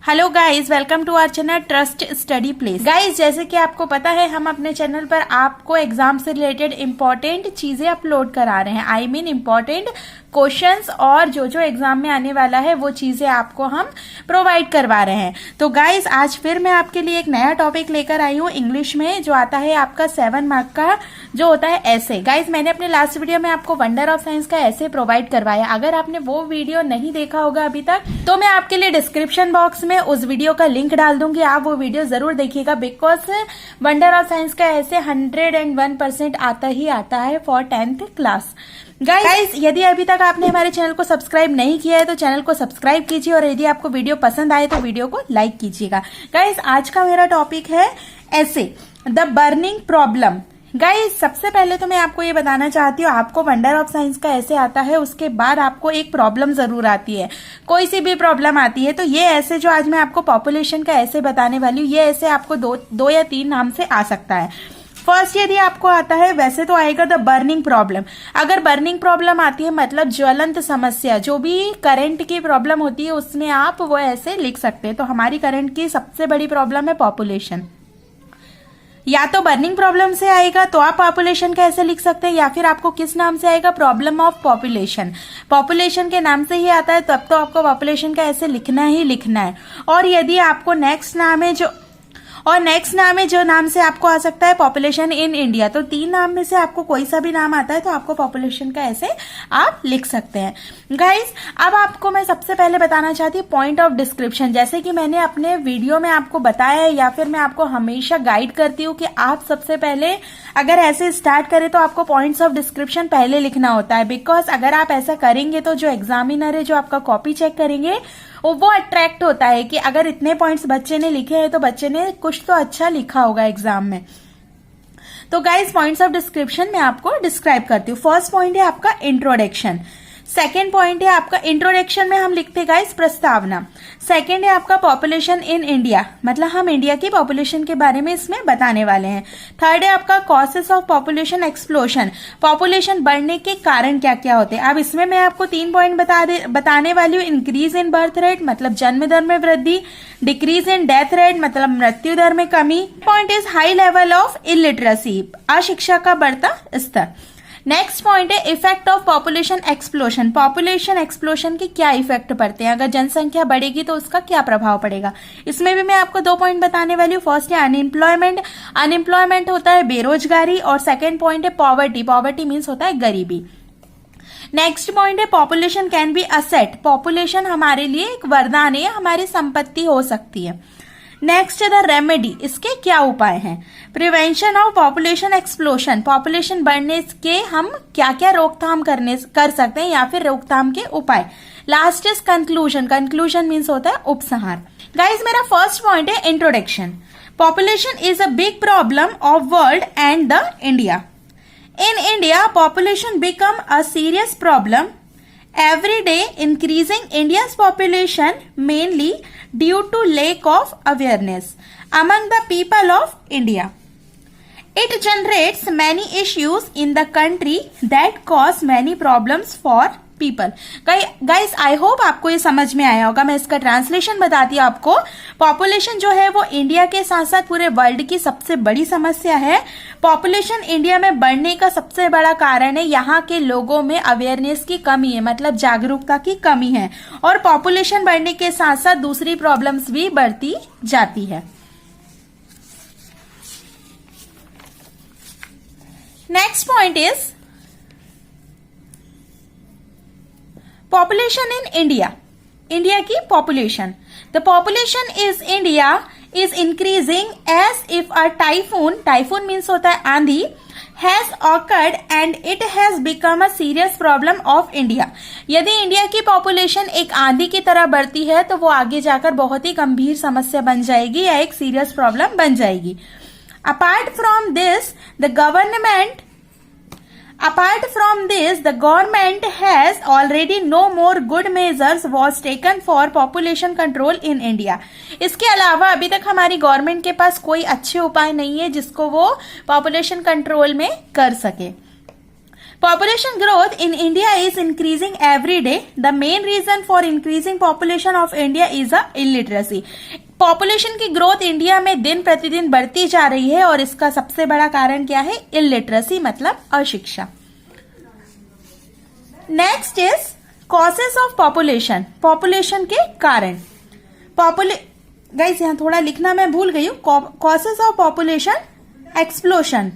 Hello guys, welcome to our channel trust study place. Guys, जैसे कि आपको पता है हम अपने चैनल पर आपको एग्जाम से रिलेटेड इंपॉर्टेंट चीजें अपलोड करा रहे हैं। आई मीन इंपॉर्टेंट क्वेश्चंस और जो जो एग्जाम में आने वाला है वो चीजें आपको हम प्रोवाइड करवा रहे हैं। तो गाइस, आज फिर मैं आपके लिए एक नया टॉपिक लेकर आई हूँ इंग्लिश में, जो आता है आपका 7 मार्क का, जो होता है ऐसे। गाइस, मैंने अपने लास्ट वीडियो में आपको वंडर ऑफ साइंस का ऐसे प्रोवाइड करवाया। अगर आपने वो वीडियो नहीं देखा होगा अभी तक, तो मैं आपके लिए डिस्क्रिप्शन बॉक्स में उस वीडियो का लिंक डाल दूंगी। आप वो वीडियो जरूर देखिएगा, बिकॉज वंडर ऑफ साइंस का ऐसे 101% आता ही आता है फॉर 10th क्लास। गाइस, यदि अभी तक आपने हमारे चैनल को सब्सक्राइब नहीं किया है तो चैनल को सब्सक्राइब कीजिए, और यदि आपको वीडियो पसंद आए तो वीडियो को लाइक कीजिएगा। गाइस, आज का मेरा टॉपिक है ऐसे, द बर्निंग प्रॉब्लम। गाइस, सबसे पहले तो मैं आपको ये बताना चाहती हूँ, आपको वंडर ऑफ साइंस का ऐसे आता है, उसके बाद आपको एक प्रॉब्लम जरूर आती है। कोई सी भी प्रॉब्लम आती है तो ये ऐसे जो आज मैं आपको पॉपुलेशन का ऐसे बताने वाली हूँ, ये ऐसे आपको दो या तीन नाम से आ सकता है। फर्स्ट यदि आपको आता है, वैसे तो आएगा द बर्निंग प्रॉब्लम। अगर बर्निंग प्रॉब्लम आती है मतलब ज्वलंत समस्या, जो भी करंट की प्रॉब्लम होती है उसमें आप वो ऐसे लिख सकते हैं। तो हमारी करंट की सबसे बड़ी प्रॉब्लम है पॉपुलेशन। या तो बर्निंग प्रॉब्लम से आएगा तो आप पॉपुलेशन का ऐसे लिख सकते हैं, या फिर आपको किस नाम से आएगा, प्रॉब्लम ऑफ पॉपुलेशन। पॉपुलेशन के नाम से ही आता है, तब तो आपको पॉपुलेशन का ऐसे लिखना ही लिखना है। और यदि आपको नेक्स्ट नाम है जो नाम से आपको आ सकता है पॉपुलेशन इन इंडिया। तो 3 नाम में से आपको कोई सा भी नाम आता है तो आपको पॉपुलेशन का ऐसे आप लिख सकते हैं। गाइस, अब आपको मैं सबसे पहले बताना चाहती हूँ पॉइंट ऑफ डिस्क्रिप्शन। जैसे कि मैंने अपने वीडियो में आपको बताया है, या फिर मैं आपको हमेशा गाइड करती हूँ कि आप सबसे पहले अगर ऐसे स्टार्ट करें तो आपको पॉइंट्स ऑफ डिस्क्रिप्शन पहले लिखना होता है। बिकॉज अगर आप ऐसा करेंगे तो जो एग्जामिनर है, जो आपका कॉपी चेक करेंगे, वो अट्रैक्ट होता है कि अगर इतने पॉइंट्स बच्चे ने लिखे हैं तो बच्चे ने कुछ तो अच्छा लिखा होगा एग्जाम में। तो गाइस, पॉइंट्स ऑफ डिस्क्रिप्शन मैं आपको डिस्क्राइब करती हूँ। फर्स्ट पॉइंट है आपका इंट्रोडक्शन। सेकेंड पॉइंट है आपका, इंट्रोडक्शन में हम लिखते गाइस प्रस्तावना। सेकेंड है आपका पॉपुलेशन इन इंडिया, मतलब हम इंडिया की पॉपुलेशन के बारे में इसमें बताने वाले हैं। थर्ड है आपका causes of population explosion, population बढ़ने के कारण क्या क्या होते हैं। अब इसमें मैं आपको 3 पॉइंट बताने वाली हूँ। इंक्रीज इन बर्थ रेट, मतलब जन्म दर में वृद्धि। डिक्रीज इन डेथ रेट, मतलब मृत्यु दर में कमी। Point is high level of illiteracy, अशिक्षा का बढ़ता स्तर। नेक्स्ट पॉइंट है effect of population explosion, population explosion के क्या इफेक्ट पड़ते हैं, अगर जनसंख्या बढ़ेगी तो उसका क्या प्रभाव पड़ेगा। इसमें भी मैं आपको 2 पॉइंट बताने वाली हूँ। फर्स्ट है अनएम्प्लॉयमेंट, अनएम्प्लॉयमेंट होता है बेरोजगारी, और सेकेंड पॉइंट है पॉवर्टी, पॉवर्टी मीन्स होता है गरीबी। नेक्स्ट पॉइंट है population can be asset, population हमारे लिए एक वरदान है, हमारी संपत्ति हो सकती है। नेक्स्ट है द रेमेडी, इसके क्या उपाय हैं। Prevention of population explosion, population बढ़ने के हम क्या क्या रोकथाम कर सकते हैं, या फिर रोकथाम के उपाय। Last is conclusion, conclusion means होता है उपसंहार। गाइज, मेरा फर्स्ट पॉइंट है introduction. Population is a big problem of world and the India. In India, population become a serious problem every day, increasing India's population mainly due to lack of awareness among the people of India. It generates many issues in the country that cause many problems for people. Guys, I hope आपको ये समझ में आया होगा। मैं इसका translation बताती हूँ आपको। पॉपुलेशन जो है वो इंडिया के साथ साथ पूरे वर्ल्ड की सबसे बड़ी समस्या है। पॉपुलेशन इंडिया में बढ़ने का सबसे बड़ा कारण है यहाँ के लोगों में अवेयरनेस की कमी है, मतलब जागरूकता की कमी है। और पॉपुलेशन बढ़ने के साथ साथ दूसरी प्रॉब्लम्स भी बढ़ती जाती है। Next point is population in India, India की population. The population is India is increasing as if a typhoon, typhoon means होता है आंधी, has occurred and it has become a serious problem of India. यदि India की population एक आंधी की तरह बढ़ती है तो वो आगे जाकर बहुत ही गंभीर समस्या बन जाएगी, या एक सीरियस प्रॉब्लम बन जाएगी। Apart from this the government has already no more good measures was taken for population control in India. इसके अलावा अभी तक हमारी गवर्नमेंट के पास कोई अच्छे उपाय नहीं है जिसको वो पॉपुलेशन कंट्रोल में कर सके। Population growth in India is increasing every day. The main reason for increasing population of India is a illiteracy. Population की ग्रोथ इंडिया में दिन प्रतिदिन बढ़ती जा रही है और इसका सबसे बड़ा कारण क्या है? इलिटरेसी, मतलब अशिक्षा। Next is causes of population, population के कारण। गाइस यहां थोड़ा लिखना मैं भूल गई हूं। Causes of population explosion.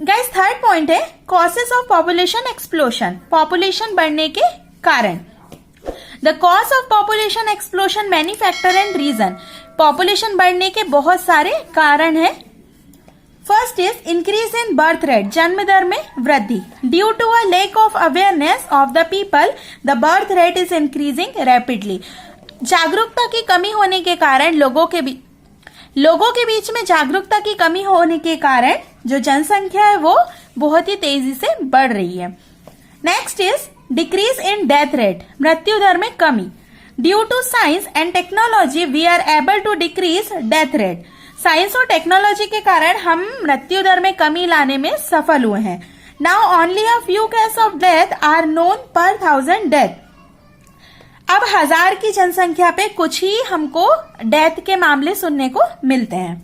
Guys third point है causes of population explosion, population बढ़ने के कारण। The cause of population explosion many factor and reason, population बढ़ने के बहुत सारे कारण हैं। First is increase in birth rate, जन्म दर में वृद्धि। Due to a lack of awareness of the people the birth rate is increasing rapidly. जागरूकता की कमी होने के कारण लोगों के बीच में जागरूकता की कमी होने के कारण जो जनसंख्या है वो बहुत ही तेजी से बढ़ रही है। Next is decrease in death rate, मृत्यु दर में कमी। Due to science and technology we are able to decrease death rate, science और टेक्नोलॉजी के कारण हम मृत्यु दर में कमी लाने में सफल हुए हैं। Now only a few case of death are known per 1000 death, अब 1000 की जनसंख्या पे कुछ ही हमको डेथ के मामले सुनने को मिलते हैं।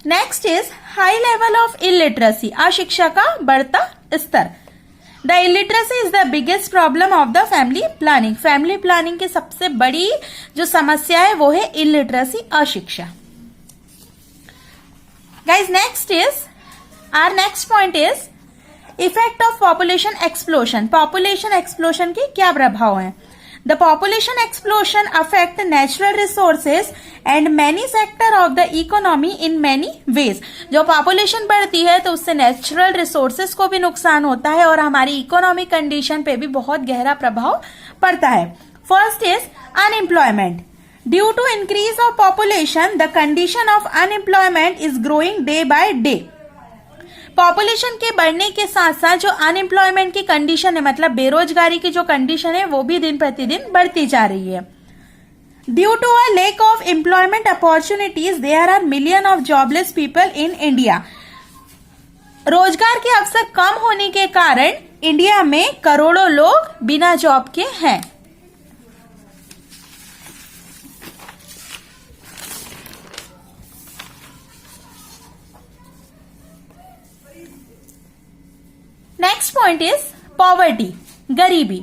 Next is high level of illiteracy, अशिक्षा का बढ़ता स्तर। The illiteracy is the biggest problem of the family planning, family planning की सबसे बड़ी जो समस्या है वो है इलिटरेसी, अशिक्षा। Guys next is our next point is effect of population explosion, population explosion के क्या प्रभाव हैं? The population explosion affect natural resources and many sector of the economy in many ways. जो पॉपुलेशन बढ़ती है तो उससे नेचुरल रिसोर्सेज को भी नुकसान होता है और हमारी इकोनॉमिक कंडीशन पे भी बहुत गहरा प्रभाव पड़ता है। First is unemployment. Due to increase of population the condition of unemployment is growing day by day. Population के बढ़ने के साथ साथ जो अनएम्प्लॉयमेंट की कंडीशन है, मतलब बेरोजगारी की जो कंडीशन है वो भी दिन प्रतिदिन बढ़ती जा रही है। Due to a lack of employment opportunities there are million of jobless people in India, रोजगार के अवसर कम होने के कारण इंडिया में करोड़ों लोग बिना जॉब के हैं। Next point is poverty, गरीबी।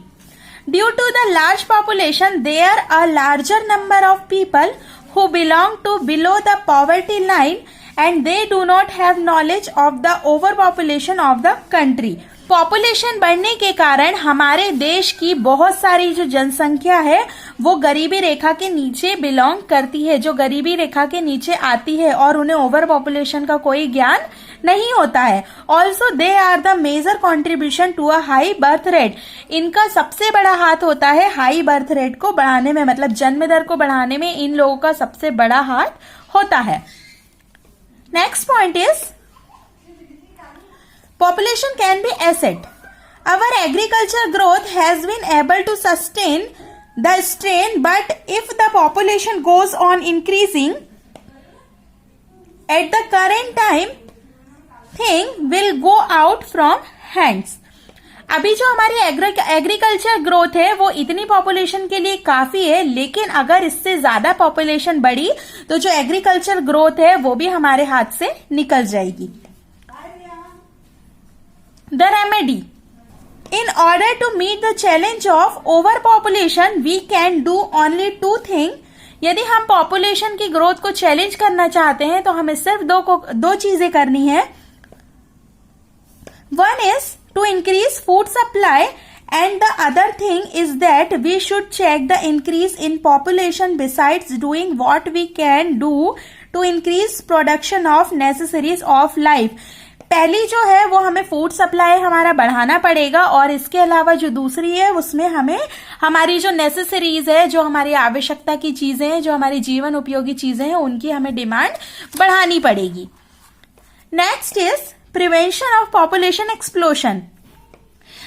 Due to the large population, there are a larger number of people who belong to below the poverty line and they do not have knowledge of the overpopulation of the country. Population बढ़ने के कारण हमारे देश की बहुत सारी जो जनसंख्या है वो गरीबी रेखा के नीचे बिलोंग करती है, जो गरीबी रेखा के नीचे आती है और उन्हें ओवर पॉपुलेशन का कोई ज्ञान नहीं होता है। Also they are the major contribution to a high birth rate, इनका सबसे बड़ा हाथ होता है हाई बर्थ रेट को बढ़ाने में, मतलब जन्म दर को बढ़ाने में इन लोगों का सबसे बड़ा हाथ होता है। Next point is population can be asset. Our agriculture growth has been able to sustain the strain, but if the population goes on increasing at the current time, thing will go out from hands. अभी जो हमारी agriculture growth है वो इतनी population के लिए काफी है, लेकिन अगर इससे ज्यादा पॉपुलेशन बढ़ी तो जो एग्रीकल्चर ग्रोथ है वो भी हमारे हाथ से निकल जाएगी। The remedy. In order to meet the challenge of overpopulation, we can do only two things. यदि हम पॉपुलेशन की ग्रोथ को चैलेंज करना चाहते हैं तो हमें सिर्फ दो चीजें करनी है। One is to increase food supply and the other thing is that we should check the increase in population besides doing what we can do to increase production of necessaries of life. पहली जो है वो हमें food supply हमारा बढ़ाना पड़ेगा और इसके अलावा जो दूसरी है उसमें हमें हमारी जो नेसेसरीज है, जो हमारी आवश्यकता की चीजें हैं, जो हमारी जीवन उपयोगी चीजें हैं, उनकी हमें डिमांड बढ़ानी पड़ेगी। Next is prevention of population explosion.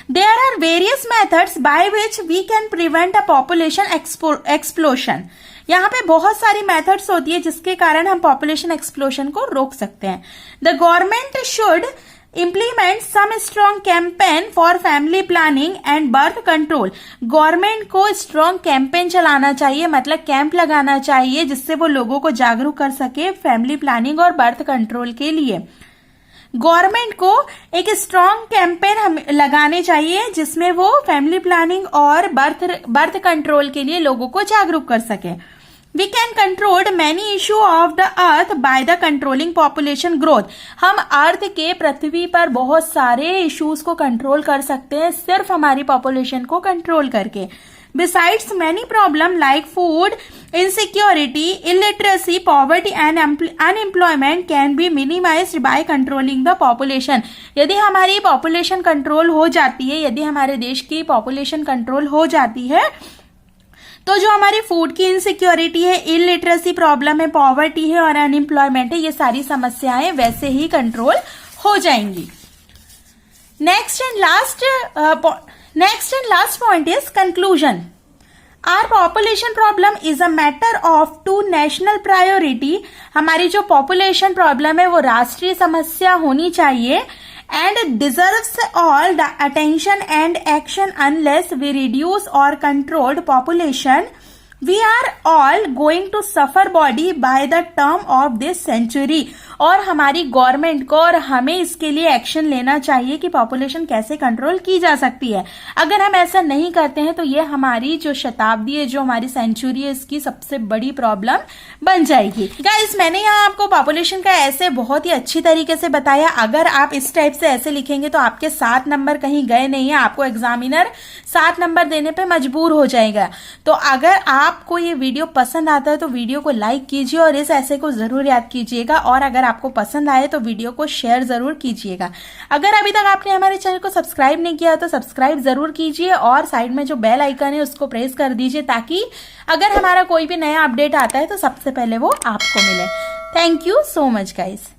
There are various methods by which we can prevent a population explosion. यहाँ पे बहुत सारी मेथड्स होती है जिसके कारण हम पॉपुलेशन एक्सप्लोजन को रोक सकते हैं। The government should implement some strong campaign for family planning and birth control. Government को स्ट्रॉन्ग कैंपेन चलाना चाहिए, मतलब कैंप लगाना चाहिए जिससे वो लोगों को जागरूक कर सके फैमिली प्लानिंग और बर्थ कंट्रोल के लिए। गवर्नमेंट को एक स्ट्रॉन्ग कैंपेन लगाने चाहिए जिसमें वो फैमिली प्लानिंग और बर्थ कंट्रोल के लिए लोगों को जागरूक कर सके। We can control many issue of the earth by the controlling population growth। हम अर्थ के पृथ्वी पर बहुत सारे इश्यूज को कंट्रोल कर सकते हैं सिर्फ हमारी पॉपुलेशन को कंट्रोल करके। Besides many problem like food insecurity, illiteracy, poverty and unemployment can be minimized by controlling the population। यदि हमारी पॉपुलेशन कंट्रोल हो जाती है, यदि हमारे देश की पॉपुलेशन कंट्रोल हो जाती है तो जो हमारी फूड की इनसिक्योरिटी है, इलिटरेसी प्रॉब्लम है, पॉवर्टी है और अनएम्प्लॉयमेंट है, ये सारी समस्याएं वैसे ही कंट्रोल हो जाएंगी। Next and last point is conclusion. Our population problem is a matter of to national priority. हमारी जो पॉपुलेशन प्रॉब्लम है वो राष्ट्रीय समस्या होनी चाहिए and deserves all the attention and action unless we reduce or control population we are all going to suffer body by the term of this century। और हमारी गवर्नमेंट को और हमें इसके लिए एक्शन लेना चाहिए कि पॉपुलेशन कैसे कंट्रोल की जा सकती है। अगर हम ऐसा नहीं करते हैं तो ये हमारी जो शताब्दी है, जो हमारी सेंचुरी है, इसकी सबसे बड़ी प्रॉब्लम बन जाएगी। गाइस, मैंने यहाँ आपको पॉपुलेशन का ऐसे बहुत ही अच्छी तरीके से बताया। अगर आप इस टाइप से ऐसे लिखेंगे तो आपके 7 नंबर कहीं गए नहीं है, आपको एग्जामिनर 7 नंबर देने पे मजबूर हो जाएगा। तो अगर आपको ये वीडियो पसंद आता है तो वीडियो को लाइक कीजिए और इस ऐसे को जरूर याद कीजिएगा, और अगर आपको पसंद आए तो वीडियो को शेयर जरूर कीजिएगा। अगर अभी तक आपने हमारे चैनल को सब्सक्राइब नहीं किया तो सब्सक्राइब जरूर कीजिए और साइड में जो बेल आइकन है उसको प्रेस कर दीजिए ताकि अगर हमारा कोई भी नया अपडेट आता है तो सबसे पहले वो आपको मिले। Thank you so much guys.